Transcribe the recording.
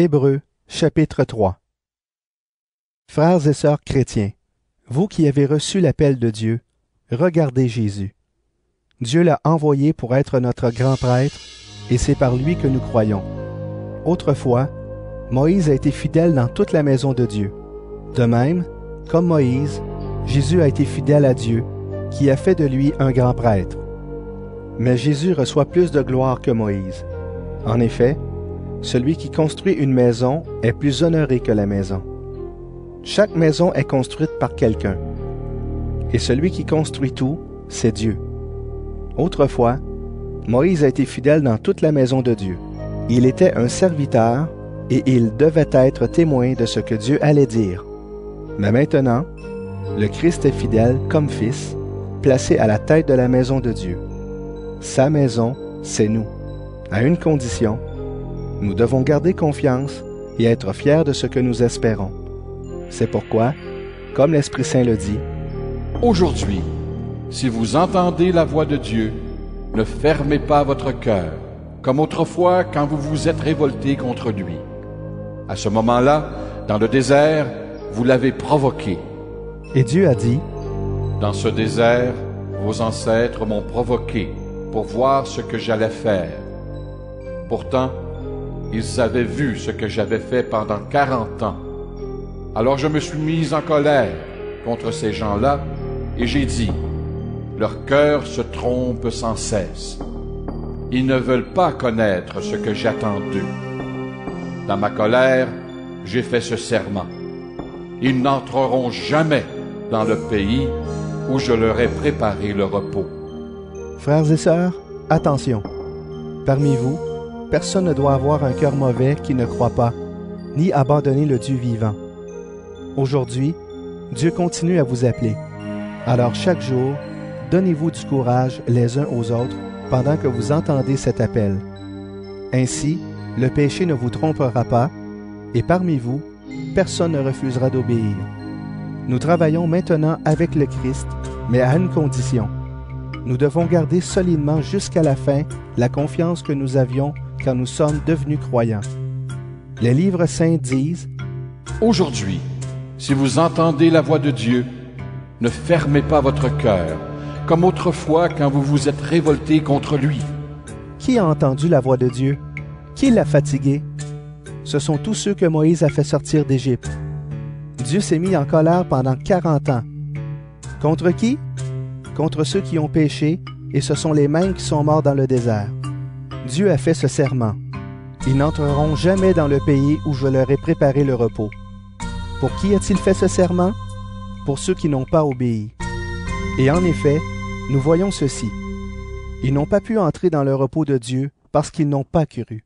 Hébreux, chapitre 3. Frères et sœurs chrétiens, vous qui avez reçu l'appel de Dieu, regardez Jésus. Dieu l'a envoyé pour être notre grand prêtre, et c'est par lui que nous croyons. Autrefois, Moïse a été fidèle dans toute la maison de Dieu. De même, comme Moïse, Jésus a été fidèle à Dieu, qui a fait de lui un grand prêtre. Mais Jésus reçoit plus de gloire que Moïse. En effet, celui qui construit une maison est plus honoré que la maison. Chaque maison est construite par quelqu'un. Et celui qui construit tout, c'est Dieu. Autrefois, Moïse a été fidèle dans toute la maison de Dieu. Il était un serviteur et il devait être témoin de ce que Dieu allait dire. Mais maintenant, le Christ est fidèle comme fils, placé à la tête de la maison de Dieu. Sa maison, c'est nous. À une condition, nous devons garder confiance et être fiers de ce que nous espérons. C'est pourquoi, comme l'Esprit Saint le dit, « Aujourd'hui, si vous entendez la voix de Dieu, ne fermez pas votre cœur, comme autrefois quand vous vous êtes révoltés contre lui. À ce moment-là, dans le désert, vous l'avez provoqué. » Et Dieu a dit, « Dans ce désert, vos ancêtres m'ont provoqué pour voir ce que j'allais faire. Pourtant, ils avaient vu ce que j'avais fait pendant 40 ans. Alors je me suis mis en colère contre ces gens-là et j'ai dit, leur cœur se trompe sans cesse. Ils ne veulent pas connaître ce que j'attends d'eux. Dans ma colère, j'ai fait ce serment. Ils n'entreront jamais dans le pays où je leur ai préparé le repos. » Frères et sœurs, attention. Parmi vous, personne ne doit avoir un cœur mauvais qui ne croit pas, ni abandonner le Dieu vivant. Aujourd'hui, Dieu continue à vous appeler. Alors chaque jour, donnez-vous du courage les uns aux autres pendant que vous entendez cet appel. Ainsi, le péché ne vous trompera pas, et parmi vous, personne ne refusera d'obéir. Nous travaillons maintenant avec le Christ, mais à une condition. Nous devons garder solidement jusqu'à la fin la confiance que nous avions quand nous sommes devenus croyants. Les livres saints disent, « Aujourd'hui, si vous entendez la voix de Dieu, ne fermez pas votre cœur, comme autrefois quand vous vous êtes révoltés contre lui. » Qui a entendu la voix de Dieu? Qui l'a fatigué? Ce sont tous ceux que Moïse a fait sortir d'Égypte. Dieu s'est mis en colère pendant 40 ans. Contre qui? Contre ceux qui ont péché, et ce sont les mêmes qui sont morts dans le désert. Dieu a fait ce serment. Ils n'entreront jamais dans le pays où je leur ai préparé le repos. Pour qui a-t-il fait ce serment? Pour ceux qui n'ont pas obéi. Et en effet, nous voyons ceci. Ils n'ont pas pu entrer dans le repos de Dieu parce qu'ils n'ont pas cru.